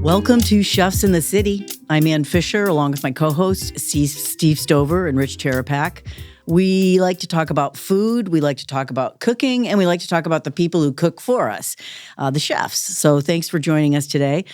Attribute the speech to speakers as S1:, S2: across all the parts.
S1: Welcome to Chefs in the City. I'm Ann Fisher, along with my co-hosts, Steve Stover and Rich Terapak. We like to talk about food, we like to talk about cooking, and we like to talk about the people who cook for us, the chefs. So thanks for joining us today.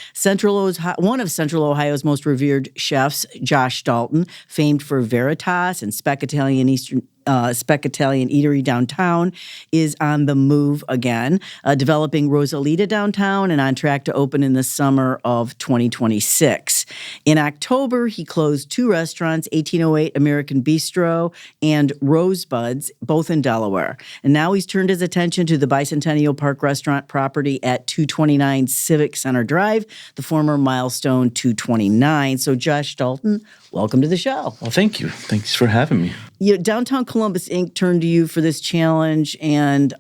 S1: One of Central Ohio's most revered chefs, Josh Dalton, famed for Veritas and Speck Italian Eatery downtown, is on the move again, developing Rosalita downtown and on track to open in the summer of 2026. In October, he closed two restaurants, 1808 American Bistro and Rosebuds, both in Delaware. And now he's turned his attention to the Bicentennial Park restaurant property at 229 Civic Center Drive, the former Milestone 229. So Josh Dalton, welcome to the show.
S2: Well, thank you. Thanks for having me.
S1: Downtown Columbus Inc. turned to you for this challenge, and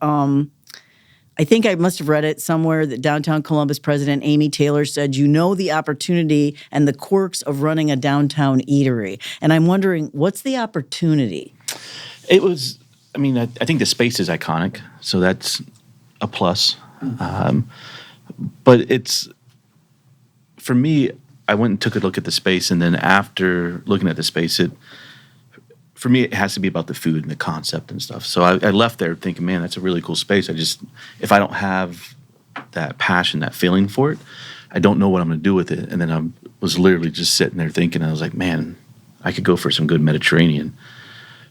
S1: I think I must have read it somewhere that Downtown Columbus President Amy Taylor said, you know the opportunity and the quirks of running a downtown eatery. And I'm wondering, what's the opportunity?
S2: I think the space is iconic, so that's a plus. But for me, I went and took a look at the space, and then after looking at the space, for me, it has to be about the food and the concept and stuff. So I left there thinking, man, that's a really cool space. If I don't have that passion, that feeling for it, I don't know what I'm going to do with it. And then I was literally just sitting there thinking, I was like, man, I could go for some good Mediterranean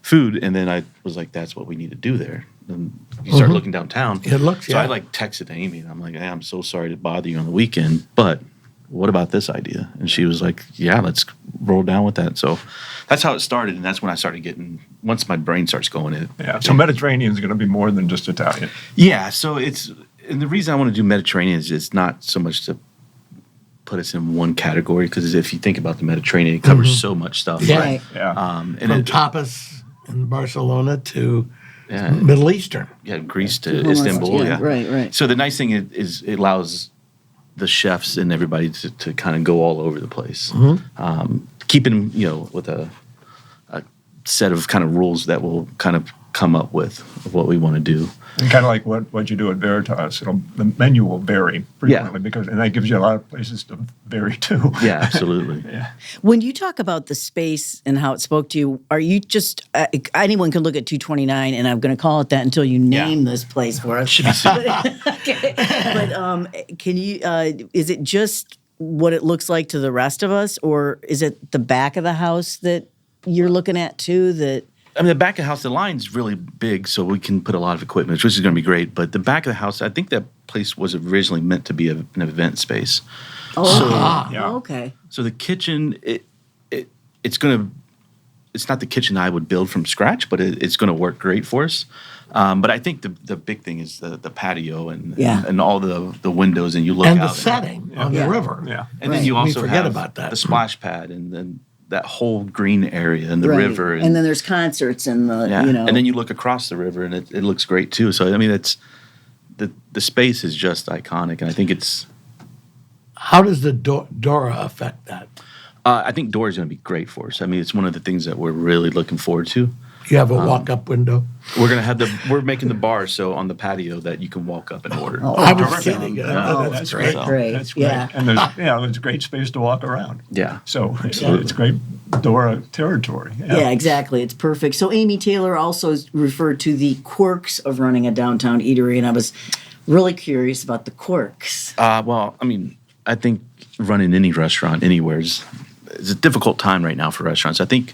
S2: food. And then I was like, that's what we need to do there. And you start looking downtown.
S3: It looks,
S2: so I texted Amy, and I'm like, hey, I'm so sorry to bother you on the weekend, but what about this idea? And she was like, yeah, let's roll down with that. So that's how it started, and that's when I started once my brain starts going.
S4: So Mediterranean is going to be more than just Italian.
S2: Yeah, so and the reason I want to do Mediterranean is it's not so much to put us in one category, because if you think about the Mediterranean, it covers so much stuff.
S3: Yeah.
S1: Right.
S4: Yeah.
S3: From tapas in Barcelona to Middle Eastern.
S2: Yeah, Greece to Istanbul. Yeah.
S1: Right.
S2: So the nice thing is it allows the chefs and everybody to kind of go all over the place. Keeping them, with a set of kind of rules that we'll kind of come up with of what we want to do.
S4: And kind of like what you do at Veritas, the menu will vary frequently and that gives you a lot of places to vary too.
S2: Yeah, absolutely.
S4: Yeah.
S1: When you talk about the space and how it spoke to you, are you just anyone can look at 229, and I'm going to call it that until you name this place for us.
S2: Should be simple.
S1: Okay. But can you? Is it just what it looks like to the rest of us, or is it the back of the house that you're looking at too?
S2: The back of the house, the line's really big, so we can put a lot of equipment, which is going to be great. But the back of the house, I think that place was originally meant to be an event space.
S1: Okay.
S2: So the kitchen, it's not the kitchen I would build from scratch, but it's going to work great for us. But I think the big thing is the patio and all the windows, and you look
S3: And
S2: out.
S3: the setting on the river.
S4: Yeah.
S2: And then you also
S3: forget
S2: have
S3: about that.
S2: the splash pad, and then that whole green area and the river.
S1: And then there's concerts and
S2: And then you look across the river, and it looks great too. So, it's the space is just iconic, and I think it's...
S3: How does the DORA affect that?
S2: I think DORA is going to be great for us. It's one of the things that we're really looking forward to.
S3: You have a walk-up window?
S2: We're making the bar so on the patio that you can walk up and order.
S3: I was kidding. That's great.
S4: That's great.
S1: Yeah.
S4: And there's great space to walk around.
S2: Yeah.
S4: So it's great DORA territory.
S1: Yeah, exactly. It's perfect. So Amy Taylor also referred to the quirks of running a downtown eatery, and I was really curious about the quirks.
S2: I think running any restaurant anywhere is a difficult time right now for restaurants. I think,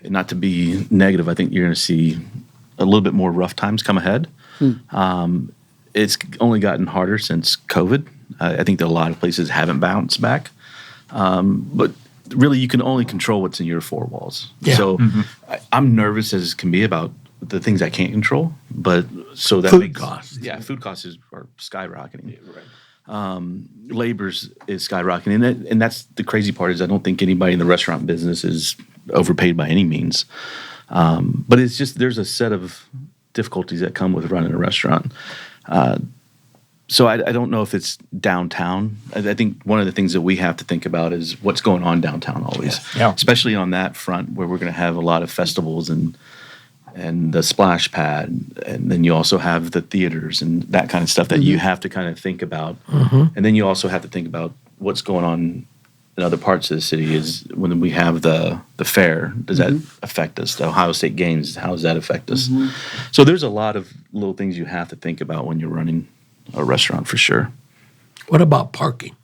S2: not to be negative, I think you're going to see a little bit more rough times come ahead. It's only gotten harder since COVID. I think that a lot of places haven't bounced back. But really, you can only control what's in your four walls.
S3: Yeah.
S2: So I'm nervous as can be about the things I can't control. But so that
S3: food costs.
S2: Yeah, food costs are skyrocketing. Yeah, right. Labor is skyrocketing, and that's the crazy part is I don't think anybody in the restaurant business is overpaid by any means. But it's just there's a set of difficulties that come with running a restaurant. So I don't know if it's downtown. I think one of the things that we have to think about is what's going on downtown always, especially on that front where we're going to have a lot of festivals and the splash pad, and then you also have the theaters and that kind of stuff that you have to kind of think about. And then you also have to think about what's going on in other parts of the city is when we have the fair, does that affect us? The Ohio State games, how does that affect us? So there's a lot of little things you have to think about when you're running a restaurant for sure.
S3: What about parking?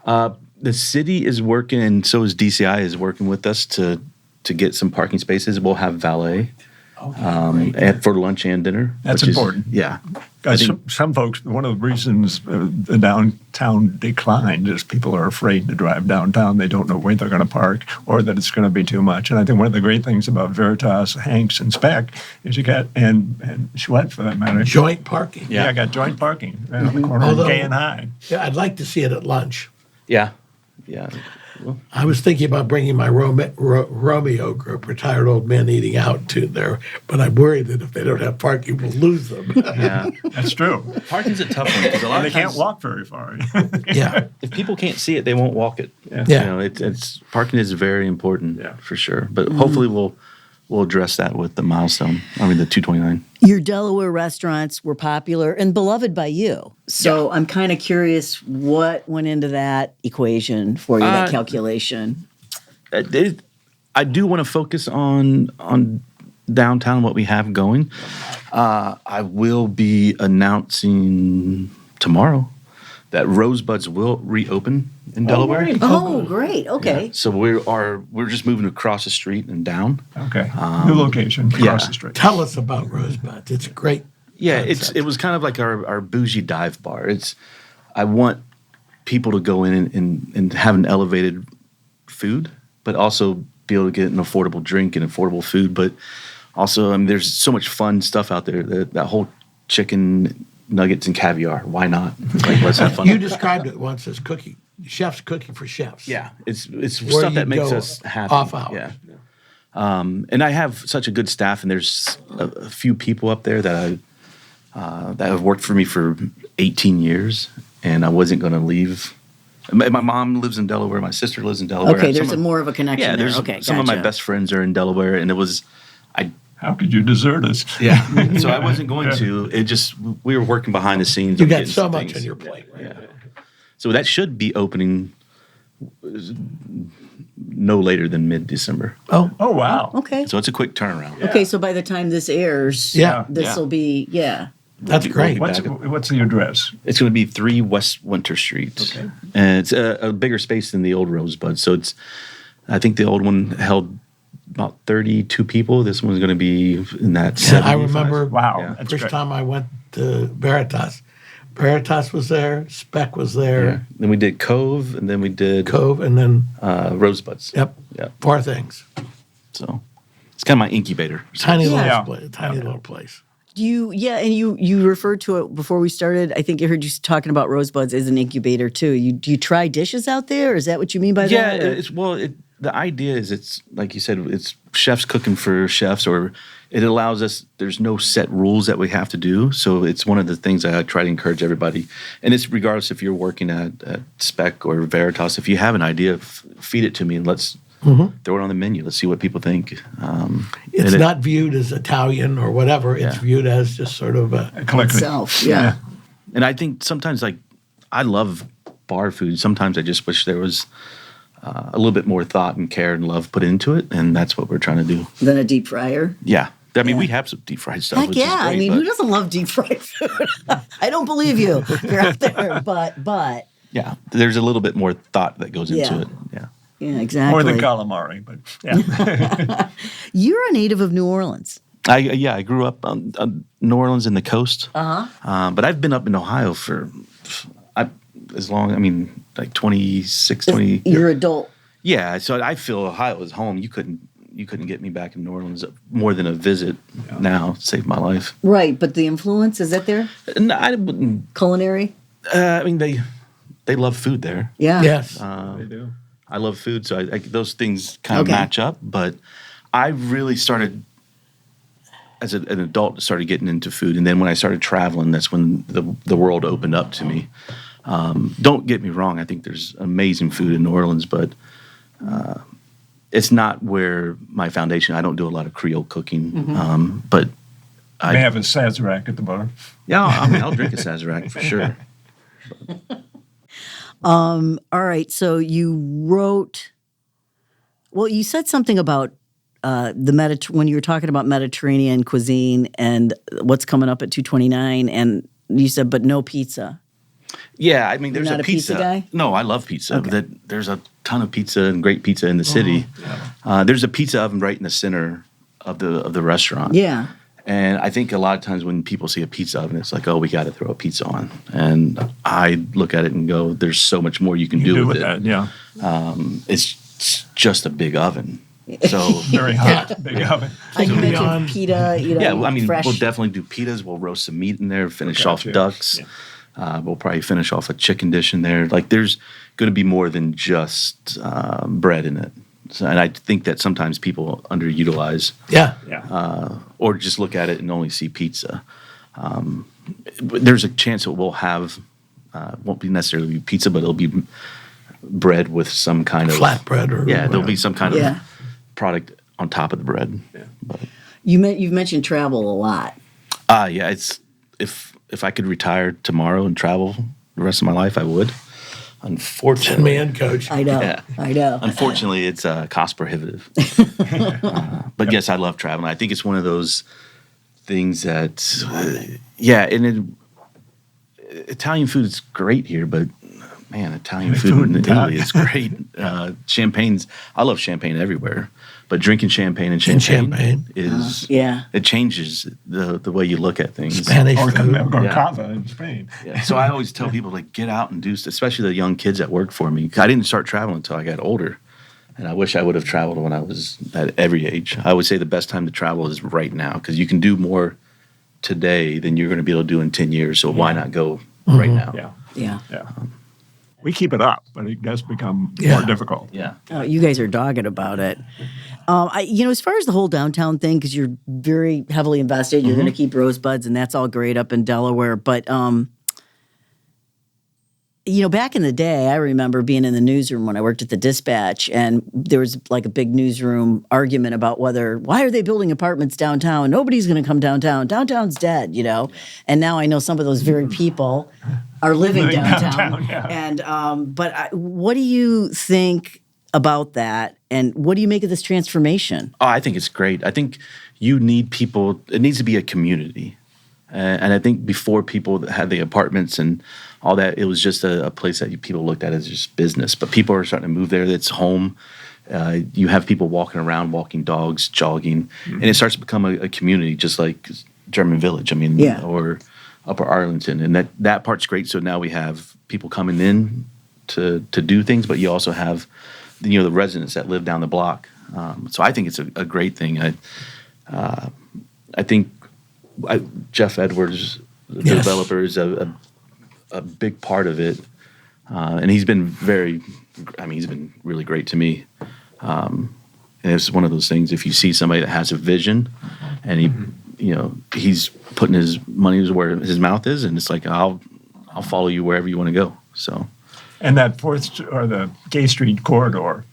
S2: The city is working, and so is DCI is working with us to get some parking spaces. We'll have valet for lunch and dinner.
S4: That's important.
S2: Yeah.
S4: Guys, some folks, one of the reasons the downtown declined is people are afraid to drive downtown. They don't know where they're going to park or that it's going to be too much. And I think one of the great things about Veritas, Hanks, and Speck is you got, and Schwett for that matter.
S3: Joint parking.
S4: Yeah, I got joint parking right on the corner of Gay and High.
S3: Yeah, I'd like to see it at lunch.
S2: Yeah. Yeah. Well,
S3: I was thinking about bringing my Romeo group, retired old men eating out, to there, but I'm worried that if they don't have parking, we'll lose them.
S2: yeah.
S4: That's true.
S2: Parking's a tough one because a lot
S4: They
S2: of times
S4: can't walk very far.
S3: Yeah.
S2: if people can't see it, they won't walk it.
S4: Yeah.
S3: Yeah.
S2: You know, it's parking is very important
S4: Yeah.
S2: for sure. But hopefully we'll address that with the Milestone. I mean the 229.
S1: Your Delaware restaurants were popular and beloved by you. So I'm kind of curious what went into that equation for you, that calculation.
S2: I do want to focus on downtown, what we have going. I will be announcing tomorrow that Rosebuds will reopen in Delaware.
S1: Oh, great. Okay.
S2: So we're just moving across the street and down.
S4: Okay. New location across the street.
S3: Tell us about Rosebud. It's a great
S2: Yeah,
S3: concept.
S2: it was kind of like our bougie dive bar. I want people to go in and have an elevated food, but also be able to get an affordable drink and affordable food. But also, I mean, there's so much fun stuff out there. That whole chicken nuggets and caviar. Why not? Like, let's have fun.
S3: You described it once as chefs cooking for chefs.
S2: Yeah, it's
S3: Where
S2: stuff that
S3: you
S2: makes
S3: go
S2: us happy.
S3: off hours.
S2: Yeah. And I have such a good staff, and there's a few people up there that have worked for me for 18 years, and I wasn't going to leave. My mom lives in Delaware. My sister lives in Delaware.
S1: Okay, there's more of a connection
S2: Yeah,
S1: there.
S2: there's
S1: Okay,
S2: some of my
S1: gotcha.
S2: best friends are in Delaware, and it was,
S4: How could you desert us?
S2: yeah. So I wasn't going to. It just, we were working behind the scenes.
S3: You
S2: on
S3: got
S2: getting
S3: so
S2: some
S3: much
S2: things.
S3: on your plate. Right?
S2: Yeah. So that should be opening no later than mid-December.
S3: Oh,
S4: Oh, wow.
S1: Okay.
S2: So it's a quick turnaround.
S1: Okay, so by the time this airs,
S3: Yeah.
S1: this will be,
S3: that's great.
S4: What's the address?
S2: It's going to be 3 West Winter Street. Okay. And it's a bigger space than the old Rosebud. So I think the old one held about 32 people. This one's going to be in that 75.
S3: I remember
S4: Wow.
S2: Yeah.
S4: That's
S3: first
S4: great.
S3: time I went to Veritas. Veritas was there, Speck was there,
S2: Yeah. Then we did Cove, and then we did
S3: Cove, and then,
S2: Rosebuds.
S3: yep,
S2: Yeah.
S3: 4 things.
S2: So it's kind of my incubator.
S3: Tiny
S1: Yeah.
S3: little place.
S1: and you referred to it before we started. I think I heard you talking about Rosebuds as an incubator too. Do you try dishes out there? Is that what you mean by
S2: Yeah,
S1: that? or-
S2: the idea is it's like you said, it's chefs cooking for chefs, or it allows us. There's no set rules that we have to do, so it's one of the things I try to encourage everybody. And it's regardless if you're working at Speck or Veritas. If you have an idea, feed it to me and let's throw it on the menu. Let's see what people think.
S3: It's not viewed as Italian or whatever. It's
S2: Yeah.
S3: viewed as just sort of a
S4: Collective.
S1: Itself, yeah.
S2: And I think sometimes, like, I love bar food. Sometimes I just wish there was a little bit more thought and care and love put into it, and that's what we're trying to do.
S1: Then a deep fryer.
S2: Yeah. I mean, we have some deep fried stuff.
S1: Heck
S2: which
S1: yeah!
S2: is great,
S1: I mean,
S2: but
S1: who doesn't love deep fried food? I don't believe you. If you're out there, but
S2: yeah, there's a little bit more thought that goes into
S1: Yeah.
S2: it. Yeah.
S1: yeah, exactly.
S4: More than calamari, but yeah.
S1: You're a native of New Orleans.
S2: I grew up on New Orleans and the coast. But I've been up in Ohio for like 26, 20.
S1: You're adult.
S2: Yeah, so I feel Ohio is home. You couldn't get me back in New Orleans more than a visit now. Saved my life.
S1: Right, but the influence, is that there?
S2: No, I wouldn't.
S1: Culinary?
S2: I mean, they love food there.
S1: Yeah.
S3: yes.
S4: They do.
S2: I love food, so those things kind of
S1: Okay.
S2: match up. But I really started, as an adult, started getting into food. And then when I started traveling, that's when the world opened up to me. Don't get me wrong, I think there's amazing food in New Orleans, but it's not where my foundation. I don't do a lot of Creole cooking, but
S4: They have a Sazerac at the bar.
S2: yeah, I mean, I'll drink a Sazerac for sure.
S1: All right. So you wrote. Well, you said something about when you were talking about Mediterranean cuisine and what's coming up at 229, and you said, but no pizza.
S2: Yeah, I mean, there's
S1: You're not
S2: a pizza
S1: guy?
S2: No, I love pizza.
S1: Okay.
S2: There's a ton of pizza and great pizza in the city. There's a pizza oven right in the center of the restaurant.
S1: Yeah.
S2: And I think a lot of times when people see a pizza oven, it's like, oh, we got to throw a pizza on. And I look at it and go, there's so much more you can do with it.
S4: That, yeah.
S2: It's just a big oven. So
S4: Very hot, big oven.
S1: You mentioned pita,
S2: yeah, well, I mean,
S1: fresh.
S2: we'll definitely do pitas. We'll roast some meat in there, finish
S4: Okay,
S2: off
S4: sure.
S2: ducks.
S4: Yeah.
S2: We'll probably finish off a chicken dish in there. Like, there's going to be more than just bread in it. So, and I think that sometimes people underutilize
S3: Yeah.
S2: or just look at it and only see pizza. There's a chance that we'll have, won't be necessarily pizza, but it'll be bread with some kind of
S3: Flatbread or
S2: there'll be some kind
S1: Yeah.
S2: of product on top of the bread.
S4: Yeah.
S2: But
S1: You've mentioned travel a lot.
S2: yeah, it's if I could retire tomorrow and travel the rest of my life, I would. Unfortunately,
S3: man coach.
S1: I know.
S2: Yeah.
S1: I know.
S2: Unfortunately, it's cost prohibitive. But yes, I love traveling. I think it's one of those things that, and Italian food is great here, but man, Italian food in Italy is great. Champagne's, I love champagne everywhere, but drinking champagne and champagne is, it changes the way you look at things.
S3: Spanish
S4: Or
S3: food.
S4: cava in Spain.
S2: Yeah. So I always tell people, like, get out and do, especially the young kids that work for me. I didn't start traveling until I got older, and I wish I would have traveled when I was at every age. I would say the best time to travel is right now, because you can do more today than you're going to be able to do in 10 years. So why not go right now?
S4: Yeah.
S1: Yeah.
S4: We keep it up, but it does become
S3: Yeah.
S4: more difficult.
S2: Yeah.
S1: Oh, you guys are dogged about it. As far as the whole downtown thing, because you're very heavily invested, you're going to keep Rosebuds, and that's all great up in Delaware. But, back in the day, I remember being in the newsroom when I worked at the Dispatch, and there was like a big newsroom argument about why are they building apartments downtown? Nobody's going to come downtown. Downtown's dead, And now I know some of those very people are living downtown.
S4: Yeah.
S1: And what do you think about that, and what do you make of this transformation?
S2: Oh, I think it's great. I think you need people. It needs to be a community. And I think before people had the apartments and all that, it was just a place that people looked at as just business. But people are starting to move there. It's home. You have people walking around, walking dogs, jogging. And it starts to become a community, just like German Village, or Upper Arlington. And that part's great. So now we have people coming in to do things, but you also have the residents that live down the block. So I think it's a great thing. I think Jeff Edwards, the developer, is a big part of it, and he's been he's been really great to me. And it's one of those things. If you see somebody that has a vision, and he's putting his money where his mouth is, and it's like I'll follow you wherever you want to go. So,
S4: And that the Gay Street corridor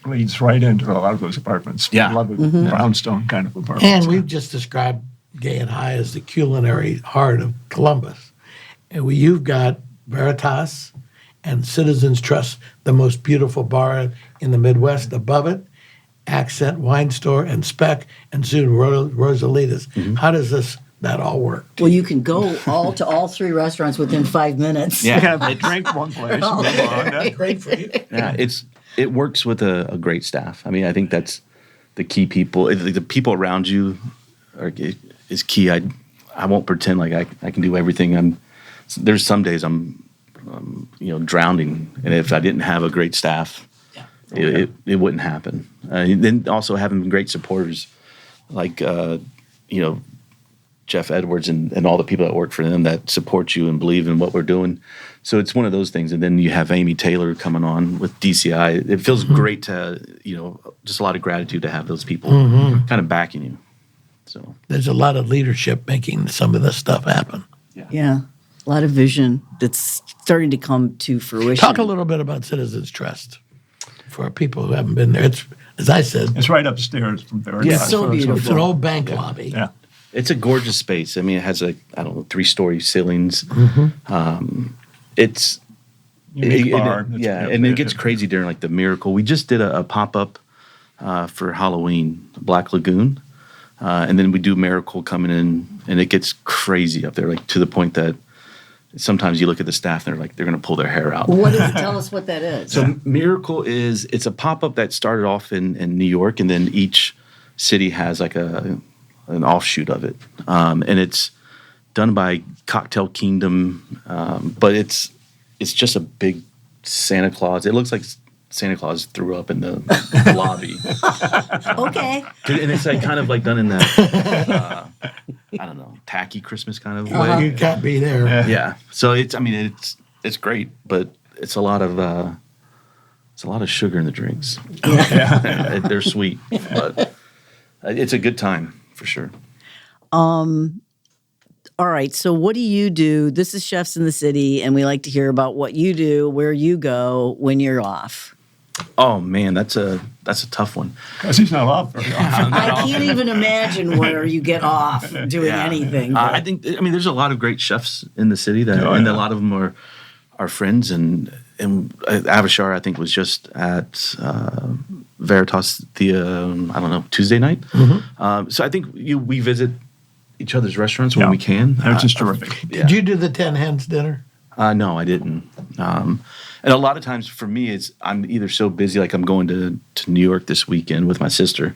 S4: leads right into a lot of those apartments.
S2: Yeah.
S4: A lot of brownstone kind of apartments.
S3: And we've just described Gay and High as the culinary heart of Columbus. And you've got Veritas and Citizens Trust, the most beautiful bar in the Midwest. Above it, Accent Wine Store and Speck, and soon Rosalita's. How does that all work?
S1: Well, you can go to all three restaurants within 5 minutes.
S2: yeah,
S4: They drink one place. Move on.
S3: Great for you.
S2: yeah, it works with a great staff. I mean, I think that's the key people. The people around you is key. I won't pretend like I can do everything. There's some days I'm drowning, and if I didn't have a great staff, it wouldn't happen. Then also having great supporters like Jeff Edwards and all the people that work for them that support you and believe in what we're doing. So it's one of those things. And then you have Amy Taylor coming on with DCI. It feels great to, just a lot of gratitude to have those people kind of backing you. So
S3: There's a lot of leadership making some of this stuff happen.
S1: Yeah. A lot of vision that's starting to come to fruition.
S3: Talk a little bit about Citizens Trust for people who haven't been there. It's, as I said,
S4: It's right upstairs from there.
S1: It's so beautiful.
S3: it's an old bank lobby.
S4: Yeah.
S2: it's a gorgeous space. I mean, it has 3-story ceilings. It's
S4: unique bar.
S2: And it gets crazy during like the Miracle. We just did a pop-up for Halloween, Black Lagoon. And then we do Miracle coming in, and it gets crazy up there, like to the point that sometimes you look at the staff and they're going to pull their hair out.
S1: What is it? Tell us what that is.
S2: So Miracle it's a pop-up that started off in New York, and then each city has like an offshoot of it. And it's done by Cocktail Kingdom, but it's just a big Santa Claus. It looks like Santa Claus threw up in the lobby.
S1: Okay.
S2: And it's like kind of like done in that, I don't know, tacky Christmas kind of way.
S3: You can't be there.
S2: Yeah. So it's great, but it's a lot of sugar in the drinks.
S4: Yeah.
S2: They're sweet, but it's a good time for sure.
S1: All right. So what do you do? This is Chefs in the City, and we like to hear about what you do, where you go when you're off.
S2: Oh man, that's a tough one.
S4: Because he's not off very often.
S1: I can't even imagine where you get off doing anything.
S2: I think there's a lot of great chefs in the city and a lot of them are friends, and Avishar I think was just at Veritas Tuesday night.
S3: Mm-hmm.
S2: So I think we visit each other's restaurants when we can.
S4: Which is terrific.
S3: Did you do the 10 Hens dinner?
S2: No, I didn't. And a lot of times for me, I'm either so busy, like I'm going to New York this weekend with my sister.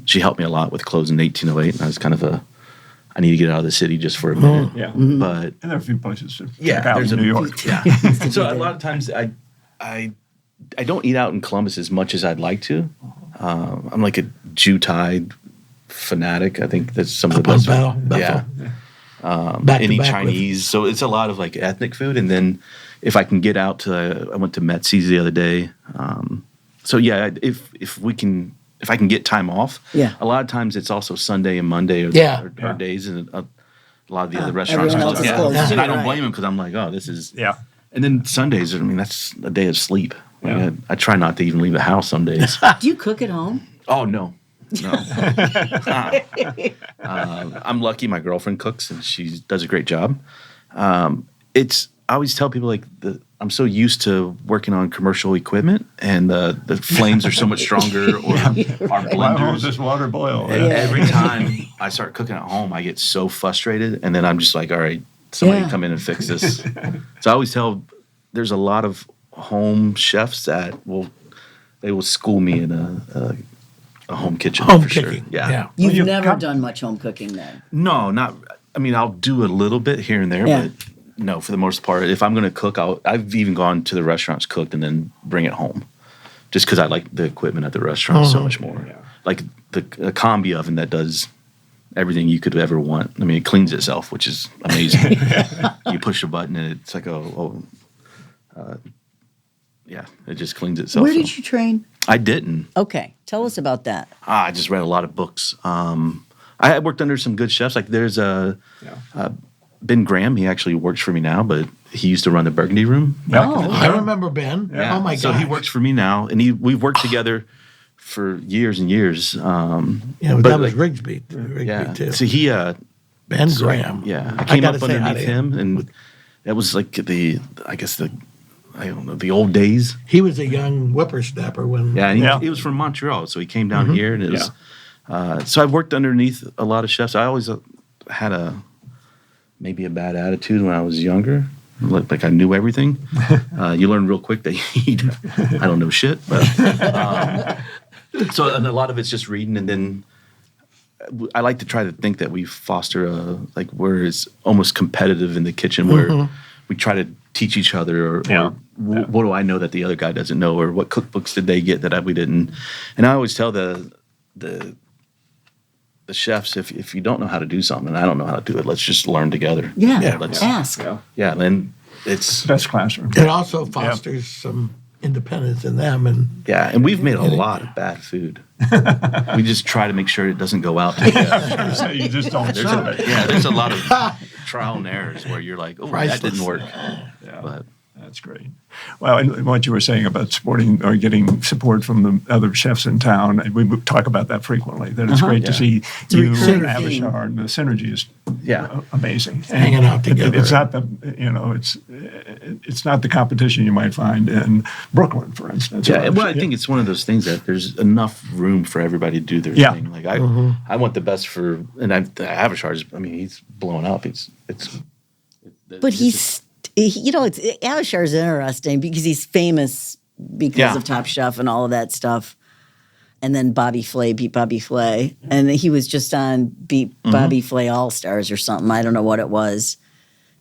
S2: She helped me a lot with closing 1808, and I was kind of I need to get out of the city just for a minute.
S4: Yeah.
S2: But
S4: And there are a few places to check out
S2: there's
S4: in New York.
S2: Yeah. So a lot of times I don't eat out in Columbus as much as I'd like to. I'm like a Jew Thai fanatic. I think that's some of the best.
S3: Bethel.
S2: Any Chinese. So it's a lot of like ethnic food. And then if I can get out I went to Metsy's the other day. So yeah, if I can get time off.
S1: Yeah.
S2: A lot of times it's also Sunday and Monday or days, and a lot of the other restaurants.
S1: Everyone else is closed too,
S2: And I don't
S1: right.
S2: blame them because I'm like, oh, this is.
S4: Yeah.
S2: And then Sundays, that's a day of sleep. Like, I try not to even leave the house some days.
S1: Do you cook at home?
S2: Oh, no. I'm lucky my girlfriend cooks, and she does a great job. I always tell people, like, I'm so used to working on commercial equipment, and the flames are so much stronger, or our
S4: My home's
S2: blenders.
S4: just water boil.
S2: And every time I start cooking at home, I get so frustrated, and then I'm just like, all right, somebody come in and fix this. So I always tell, there's a lot of home chefs that will school me in a home kitchen.
S3: Home
S2: for
S3: cooking.
S2: Sure. Yeah.
S1: You've never done much home cooking then?
S2: No, not. I mean, I'll do a little bit here and there, but no, for the most part, if I'm going to cook, I've even gone to the restaurants, cooked, and then bring it home, just because I like the equipment at the restaurant so much more.
S4: Yeah.
S2: Like the combi oven that does everything you could ever want. I mean, it cleans itself, which is amazing. You push a button and it's like it just cleans itself.
S1: Where did you train?
S2: I didn't.
S1: Okay. Tell us about that.
S2: I just read a lot of books. I worked under some good chefs. Like there's Ben Graham. He actually works for me now, but he used to run the Burgundy Room.
S3: I remember Ben.
S2: Yeah.
S3: Oh my God!
S2: So he works for me now, and we've worked together for years and years.
S3: But that was Rigsby too.
S2: So he
S3: Ben Graham.
S2: Yeah, I came up
S3: gotta say hi
S2: underneath
S3: to
S2: him, and that was like the old days.
S3: He was a young whippersnapper when.
S2: Yeah, and he was from Montreal, so he came down here, and it was. So I worked underneath a lot of chefs. I always had maybe a bad attitude when I was younger. Like I knew everything. You learn real quick that I don't know shit. But so and a lot of it's just reading, and then I like to try to think that we foster where it's almost competitive in the kitchen, where we try to teach each other, or what do I know that the other guy doesn't know, or what cookbooks did they get that we didn't. And I always tell the chefs, if you don't know how to do something and I don't know how to do it, let's just learn together.
S1: Let's ask.
S2: And it's
S4: best classroom.
S3: It also fosters some independence in them,
S2: and we've made a lot of bad food. We just try to make sure it doesn't go out.
S4: So you just don't serve it.
S2: There's a lot of trial and errors where you're like, oh, that didn't work. But
S4: That's great. Well, and what you were saying about supporting or getting support from the other chefs in town, and we talk about that frequently, that it's great to see you and Avishar, and the synergy is amazing.
S3: Hanging out together.
S4: It's not it's not the competition you might find in Brooklyn, for instance.
S2: Yeah, well, I think it's one of those things that there's enough room for everybody to do their thing. Like I want the best for, and Avishar's, I mean, he's blowing up.
S1: But Avishar's interesting because he's famous because of Top Chef and all of that stuff. And then Bobby Flay beat Bobby Flay. And he was just on Beat Bobby Flay All-Stars or something. I don't know what it was.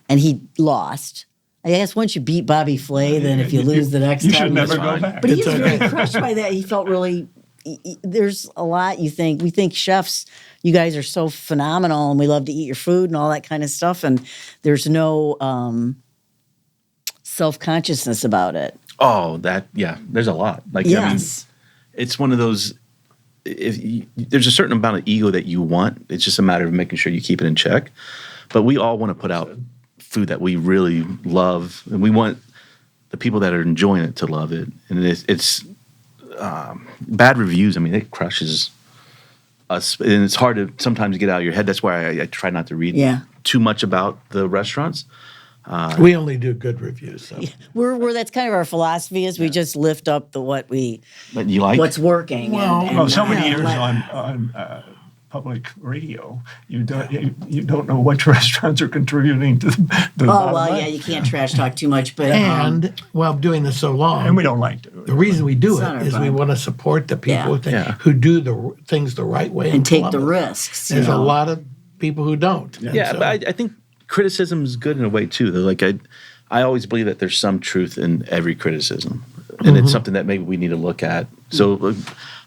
S1: And he lost. I guess once you beat Bobby Flay, then if you lose the next time,
S4: you should never go back.
S1: But he was very crushed by that. He felt really, there's a lot we think chefs, you guys are so phenomenal and we love to eat your food and all that kind of stuff. And there's no self-consciousness about it.
S2: Oh, there's a lot. Like,
S1: yes.
S2: I mean, it's one of those, there's a certain amount of ego that you want. It's just a matter of making sure you keep it in check. But we all want to put out food that we really love, and we want the people that are enjoying it to love it. And it's bad reviews. I mean, it crushes us, and it's hard to sometimes get out of your head. That's why I try not to read too much about the restaurants.
S3: We only do good reviews. So.
S1: We're that's kind of our philosophy is we just lift up but you like what's working.
S3: Well,
S4: so many years on public radio, you don't know which restaurants are contributing to the bottom line.
S1: You can't trash talk too much, but
S3: doing this so long,
S4: and we don't like to.
S3: The reason we do it is we want to support the people who do the things the right way
S1: and take the risks.
S3: There's a lot of people who don't.
S2: But I think criticism is good in a way too. Like I always believe that there's some truth in every criticism, and it's something that maybe we need to look at. So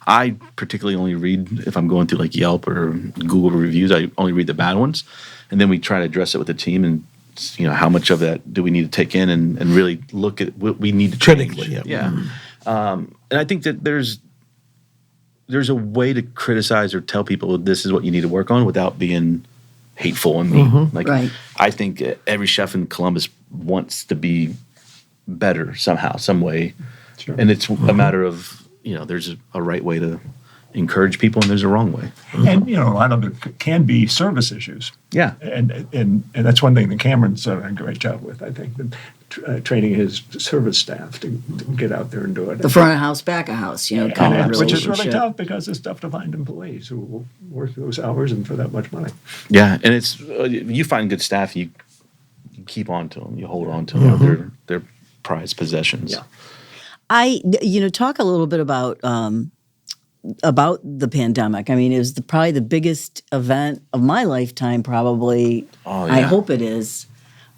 S2: I particularly only read, if I'm going through like Yelp or Google reviews, I only read the bad ones, and then we try to address it with the team and how much of that do we need to take in and really look at what we need to change.
S3: Critically,
S2: And I think that there's a way to criticize or tell people this is what you need to work on without being hateful and mean. I think every chef in Columbus wants to be better somehow, some way, and it's a matter of there's a right way to encourage people and there's a wrong way.
S4: And a lot of it can be service issues.
S2: Yeah,
S4: and that's one thing that Cameron's done a great job with. I think training his service staff to get out there and do it.
S1: The front of house, back of house,
S4: which is really tough because it's tough to find employees who will work those hours and for that much money.
S2: Yeah, and it's you find good staff, you keep on to them, you hold on to them. They're prized possessions.
S1: Yeah. I talk a little bit about the pandemic. I mean, it was probably the biggest event of my lifetime. Probably, I hope it is.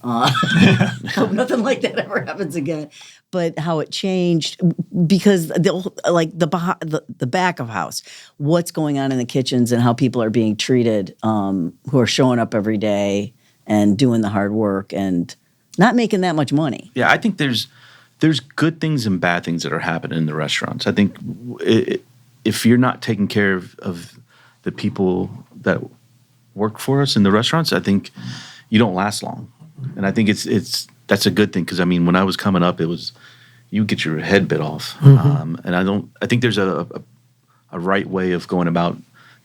S1: Hope nothing like that ever happens again. But how it changed because the back of house, what's going on in the kitchens and how people are being treated, who are showing up every day and doing the hard work and not making that much money.
S2: Yeah, I think there's good things and bad things that are happening in the restaurants. I think if you're not taking care of the people that work for us in the restaurants, I think you don't last long. And I think that's a good thing because I mean, when I was coming up, it was you get your head bit off, and I think there's a right way of going about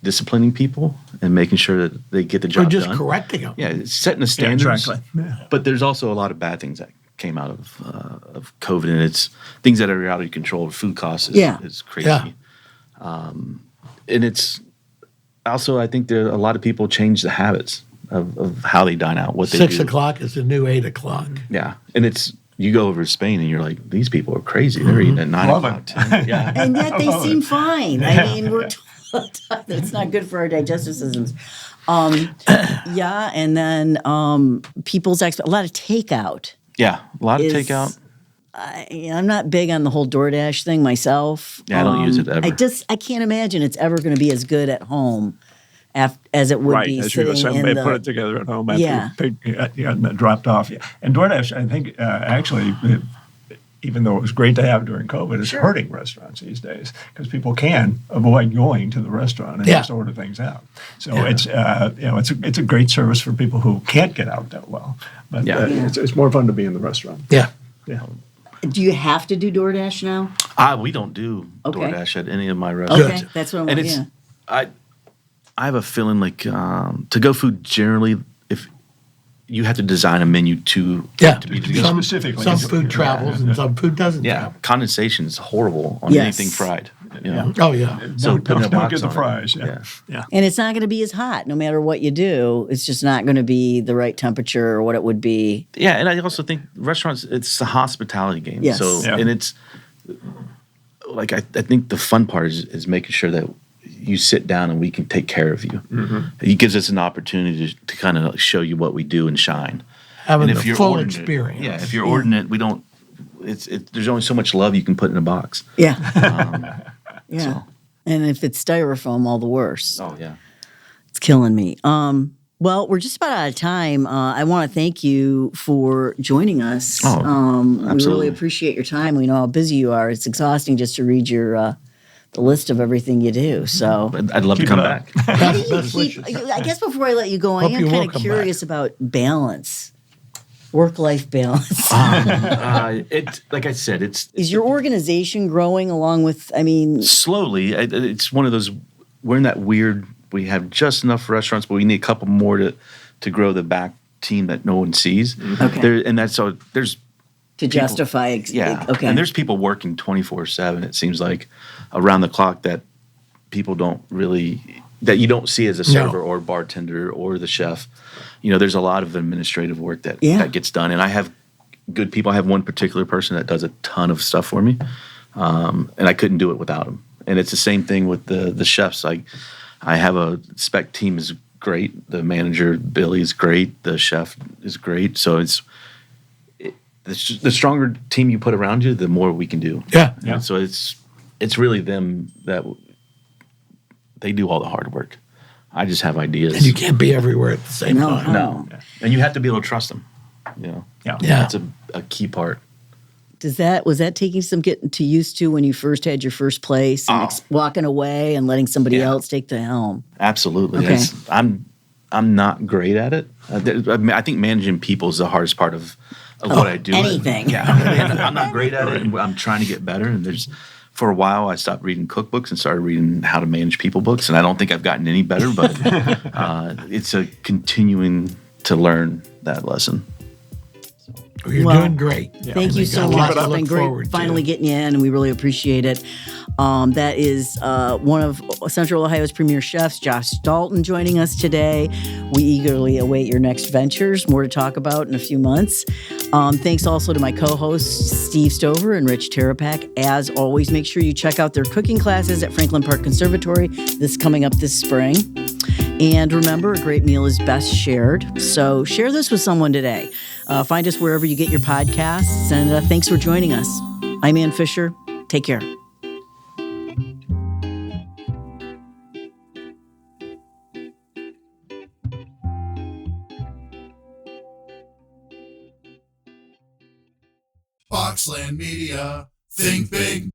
S2: disciplining people and making sure that they get the job done.
S3: Or just correcting them.
S2: Yeah, it's setting the standards.
S4: Yeah, exactly. Yeah.
S2: But there's also a lot of bad things that came out of COVID, and it's things that are out of control. Food costs is crazy.
S3: Yeah.
S2: And it's also, I think there a lot of people change the habits of how they dine out, what they do.
S3: 6 o'clock is the new 8 o'clock.
S2: Yeah, and you go over to Spain and you're like, these people are crazy. They're eating at 9 o'clock. 10. Yeah.
S1: And yet they seem fine. I mean, we're told that it's not good for our digestive systems. And then people's a lot of takeout.
S2: Yeah, a lot of takeout.
S1: I'm not big on the whole DoorDash thing myself.
S2: Yeah, I don't use it ever.
S1: I can't imagine it's ever going to be as good at home as it would be sitting in
S4: put it together at home after you dropped off. Yeah. And DoorDash, I think, actually, even though it was great to have during COVID, it's hurting restaurants these days because people can avoid going to the restaurant and just order things out. So it's it's a great service for people who can't get out that well. But it's more fun to be in the restaurant.
S3: Yeah.
S4: Yeah.
S1: Do you have to do DoorDash now?
S2: We don't do
S1: Okay.
S2: DoorDash at any of my restaurants.
S1: Okay, that's what I'm.
S2: And it's I have a feeling like to go food generally, if you have to design a menu to be to go.
S4: Specifically.
S3: Some food travels and some food doesn't
S2: Yeah,
S3: travel.
S2: condensation is horrible on
S1: Yes.
S2: anything fried. You know?
S3: Oh, yeah.
S2: So
S4: Don't
S2: putting a box
S4: get the
S2: on it.
S4: fries.
S2: Yeah.
S1: And it's not going to be as hot, no matter what you do. It's just not going to be the right temperature or what it would be.
S2: Yeah, and I also think restaurants, it's a hospitality game.
S1: Yes.
S2: So,
S4: Yeah.
S2: and it's like, I think the fun part is making sure that you sit down and we can take care of you.
S4: Mm-hmm.
S2: It gives us an opportunity to kind of show you what we do and shine.
S3: Having
S2: And
S3: the
S2: if you're
S3: full
S2: ordinate-
S3: experience.
S2: Yeah, if you're ordinate, we don't, there's only so much love you can put in a box.
S1: Yeah. Yeah.
S2: So.
S1: And if it's styrofoam, all the worse.
S2: Oh, yeah.
S1: It's killing me. Well, we're just about out of time. I want to thank you for joining us.
S2: Oh,
S1: we really
S2: absolutely.
S1: appreciate your time. We know how busy you are. It's exhausting just to read your the list of everything you do. So,
S2: I'd love to
S4: Keep
S2: come
S4: it up.
S2: back.
S1: how do you
S3: Best
S1: keep?
S3: wishes.
S1: I guess before I let you go, I
S3: Hope
S1: am
S3: you will
S1: kind of
S3: come
S1: curious about balance, work-life balance.
S2: It's like I said, it's
S1: Is your organization growing along with? I mean,
S2: slowly. It's one of those. We're in that weird. We have just enough restaurants, but we need a couple more to grow the back team that no one sees.
S1: Okay.
S2: And that's so there's
S1: to
S2: people-
S1: justify.
S2: yeah.
S1: Okay.
S2: And there's people working 24/7. It seems like around the clock that people don't really that you don't see as a server or bartender or the chef. You know, there's a lot of administrative work that gets done, and I have good people. I have one particular person that does a ton of stuff for me, and I couldn't do it without him. And it's the same thing with the chefs. I have a spec team is great. The manager Billy is great. The chef is great. So it's the stronger team you put around you, the more we can do.
S3: Yeah.
S2: And so it's really them that they do all the hard work. I just have ideas.
S3: And you can't be everywhere at the same time.
S2: No. And you have to be able to trust them. You know,
S4: Yeah.
S2: that's a key part.
S1: Was that taking some getting to used to when you first had your first place and walking away and letting somebody else take the helm?
S2: Absolutely.
S1: Okay.
S2: I'm not great at it. I think managing people is the hardest part of what I do.
S1: Anything.
S2: Yeah, and I'm not great at it, and I'm trying to get better. And for a while, I stopped reading cookbooks and started reading how to manage people books, and I don't think I've gotten any better. But it's a continuing to learn that lesson.
S3: You're
S1: Well,
S3: doing great.
S1: Thank you so
S3: Keep
S1: much.
S3: it up.
S1: It's been
S3: Look
S1: great
S3: forward to
S1: finally
S3: it.
S1: getting you in, and we really appreciate it. That is one of Central Ohio's premier chefs, Josh Dalton, joining us today. We eagerly await your next ventures. More to talk about in a few months. Thanks also to my co-hosts, Steve Stover and Rich Terapak. As always, make sure you check out their cooking classes at Franklin Park Conservatory. This is coming up this spring. And remember, a great meal is best shared. So share this with someone today. Find us wherever you get your podcasts. And thanks for joining us. I'm Ann Fisher. Take care.
S5: Boxland Media. Think big.